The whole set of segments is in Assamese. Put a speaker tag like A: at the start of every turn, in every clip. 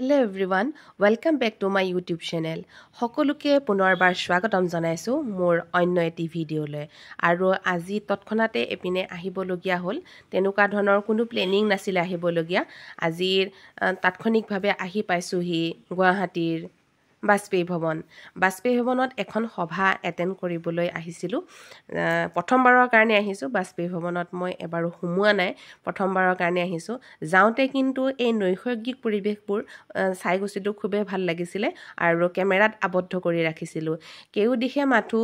A: Hello everyone, welcome back to my YouTube channel. সকলোকে পুনৰবাৰ স্বাগতম জনাইছো মোৰ অন্য এটি ভিডিঅ'লৈ আৰু আজি তৎক্ষণাতে এপিনে আহিবলগীয়া হ'ল তেনুকা ধৰণৰ কোনো প্লেনিং নাছিল আহিবলগীয়া আজিৰ তাৎক্ষণিকভাৱে আহি পাইছোহি গুৱাহাটীৰ বাজপেয়ী ভৱনত এখন সভা এটেণ্ড কৰিবলৈ আহিছিলোঁ প্ৰথমবাৰৰ কাৰণে আহিছোঁ বাজপেয়ী ভৱনত মই এবাৰো সোমোৱা নাই প্ৰথমবাৰৰ কাৰণে আহিছোঁ যাওঁতে কিন্তু এই নৈসৰ্গিক পৰিৱেশবোৰ চাই গৈছিলোঁ খুবেই ভাল লাগিছিলে আৰু কেমেৰাত আবদ্ধ কৰি ৰাখিছিলোঁ কেউ দিশে মাথো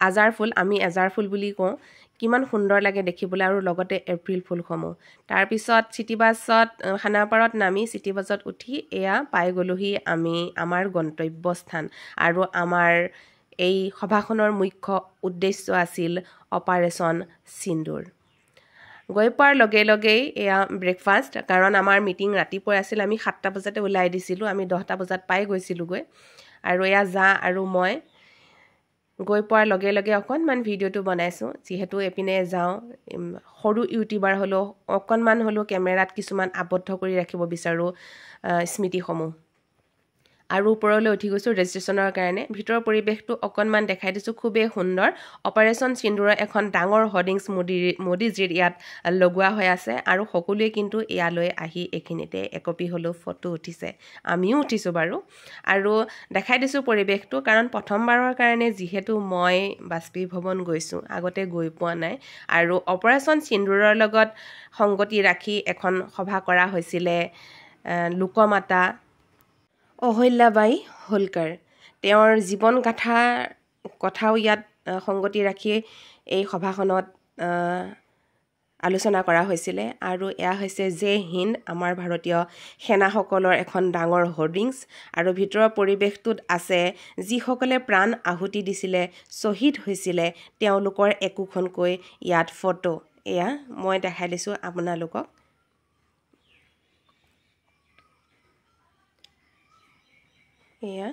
A: আজাৰ ফুল আমি আজাৰ ফুল বুলি কওঁ কিমান সুন্দৰ লাগে দেখিবলৈ আৰু লগতে এপ্ৰিল ফুলসমূহ তাৰ পিছত চিটি বাছত খানাপাৰাত নামি চিটি বাছত উঠি এয়া পাই গলোহি আমি আমাৰ গন্তব্যস্থান আৰু আমাৰ এই সভাখনৰ মুখ্য উদ্দেশ্য আছিল অপাৰেচন সিন্দুৰ গৈ পাৰ লগে লগেই এয়া ব্ৰেকফাষ্ট কাৰণ আমাৰ মিটিং ৰাতিপুৱা আছিল আমি 7টা বজাতে ওলাই দিছিলোঁ আমি 10টা বজাত পাই গৈছিলোঁ গৈ আৰু এয়া যা আৰু মই গৈ পোৱাৰ লগে লগে অকণমান ভিডিঅ'টো বনাইছোঁ যিহেতু এপিনে যাওঁ সৰু ইউটিউবাৰ হ'লেও অকণমান হ'লেও কেমেৰাত কিছুমান আবদ্ধ কৰি ৰাখিব বিচাৰোঁ স্মৃতিসমূহ আৰু ওপৰলৈ উঠি গৈছোঁ ৰেজিষ্ট্ৰেশ্যনৰ কাৰণে ভিতৰৰ পৰিৱেশটো অকণমান দেখাই দিছোঁ খুবেই সুন্দৰ অপাৰেচন সিন্দুৰৰ এখন ডাঙৰ হৰ্ডিংছ মোদীজীৰ ইয়াত লগোৱা হৈ আছে আৰু সকলোৱে কিন্তু ইয়ালৈ আহি এইখিনিতে একপি হ'লেও ফটো উঠিছে আমিও উঠিছোঁ বাৰু আৰু দেখাই দিছোঁ পৰিৱেশটো কাৰণ প্ৰথমবাৰৰ কাৰণে যিহেতু মই বাজপেয়ী ভৱন গৈছোঁ আগতে গৈ পোৱা নাই আৰু অপাৰেচন সিন্দুৰৰ লগত সংগতি ৰাখি এখন সভা কৰা হৈছিলে লোকমাতা অহল্যাবাই হোলকাৰ তেওঁৰ জীৱন কথাও ইয়াত সংগতি ৰাখি এই সভাখনত আলোচনা কৰা হৈছিলে আৰু এয়া হৈছে যে হিন্দ আমাৰ ভাৰতীয় সেনাসকলৰ এখন ডাঙৰ হোৰ্ডিংছ আৰু ভিতৰৰ পৰিৱেশটোত আছে যিসকলে প্ৰাণ আহুতি দিছিলে শ্বহীদ হৈছিলে তেওঁলোকৰ একোখনকৈ ইয়াত ফটো এয়া মই দেখাই দিছোঁ আপোনালোকক এয়া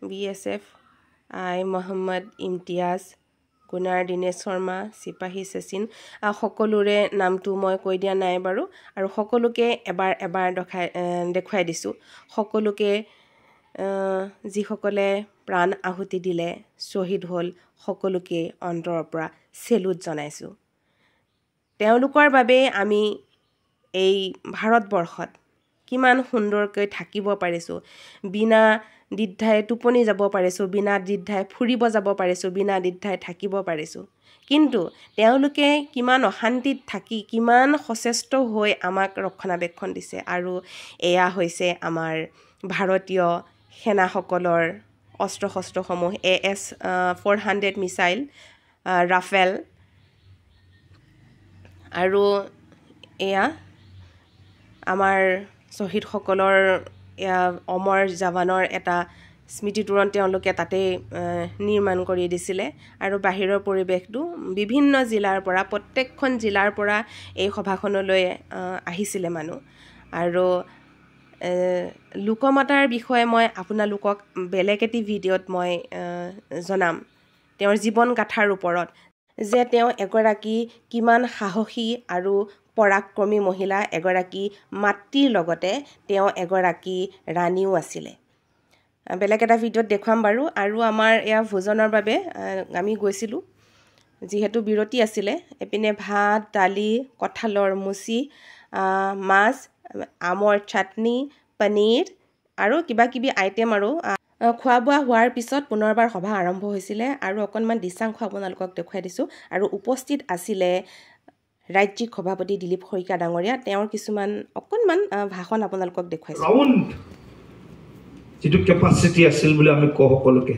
A: BSF আই মোহাম্মদ ইমতিয়াজ গুনাৰ দিনেশ শৰ্মা সিপাহী শচীন সকলোৰে নামটো মই কৈ দিয়া নাই বাৰু আৰু সকলোকে এবাৰ দেখুৱাই দিছোঁ সকলোকে যিসকলে প্ৰাণ আহুতি দিলে শ্বহীদ হ'ল সকলোকে অন্তৰৰ পৰা সেলুট জনাইছোঁ তেওঁলোকৰ বাবে আমি এই ভাৰতবৰ্ষত কিমান সুন্দৰকৈ থাকিব পাৰিছোঁ বিনা দ্বিধাই টোপনি যাব পাৰিছোঁ বিনা দ্বিধাই ফুৰিব যাব পাৰিছোঁ বিনা দ্বিধাই থাকিব পাৰিছোঁ কিন্তু তেওঁলোকে কিমান অশান্তিত থাকি কিমান সচেষ্ট হৈ আমাক ৰক্ষণাবেক্ষণ দিছে আৰু এয়া হৈছে আমাৰ ভাৰতীয় সেনাসকলৰ অস্ত্ৰ শস্ত্ৰসমূহ AS-400 মিছাইল ৰাফেল আৰু এয়া আমাৰ শ্বহীদসকলৰ এয়া অমৰ জাৱানৰ এটা স্মৃতিতোৰণ তেওঁলোকে তাতে নিৰ্মাণ কৰি দিছিলে আৰু বাহিৰৰ পৰিৱেশটো বিভিন্ন জিলাৰ পৰা প্ৰত্যেকখন জিলাৰ পৰা এই সভাখনলৈ আহিছিলে মানুহ আৰু লোকমাতাৰ বিষয়ে মই আপোনালোকক বেলেগ এটি ভিডিঅ'ত মই জনাম তেওঁৰ জীৱন গাথাৰ ওপৰত যে তেওঁ এগৰাকী কিমান সাহসী আৰু পৰাক্ৰমী মহিলা এগৰাকী মাতৃৰ লগতে তেওঁ এগৰাকী ৰাণীও আছিলে বেলেগ এটা ভিডিঅ'ত দেখুৱাম বাৰু আৰু আমাৰ এয়া ভোজনৰ বাবে আমি গৈছিলোঁ যিহেতু বিৰতি আছিলে এপিনে ভাত দালি কঁঠালৰ মুচি মাছ আমৰ চাটনি পনীৰ আৰু কিবাকিবি আইটেম আৰু খোৱা বোৱা হোৱাৰ পিছত পুনৰবাৰ সভা আৰম্ভ হৈছিলে আৰু অকণমান দৃশ্যাংশ আপোনালোকক দেখুৱাই দিছোঁ আৰু উপস্থিত আছিলে ৰাজ্যিক সভাপতি দিলীপ শইকীয়া ডাঙৰীয়া তেওঁৰ কিছুমান অকণমান ভাষণ আপোনালোকক দেখুৱাইছোঁ
B: যিটো কেপাচিটি আছিল বুলি আমি কওঁ সকলোকে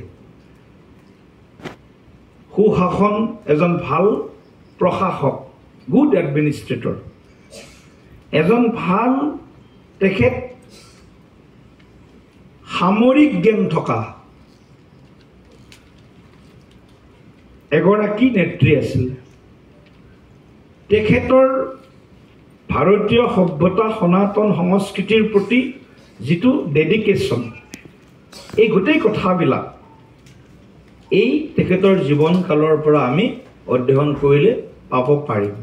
B: সুশাসন এজন ভাল প্ৰশাসক গুড এডমিনিষ্ট্ৰেটৰ এজন ভাল তেখেত সামৰিক জ্ঞান থকা এগৰাকী নেত্ৰী আছিল তেখেতৰ ভাৰতীয় সভ্যতা সনাতন সংস্কৃতিৰ প্ৰতি যিটো ডেডিকেশ্যন এই গোটেই কথাবিলাক এই তেখেতৰ জীৱন কালৰ পৰা আমি অধ্যয়ন কৰিলে পাব পাৰিম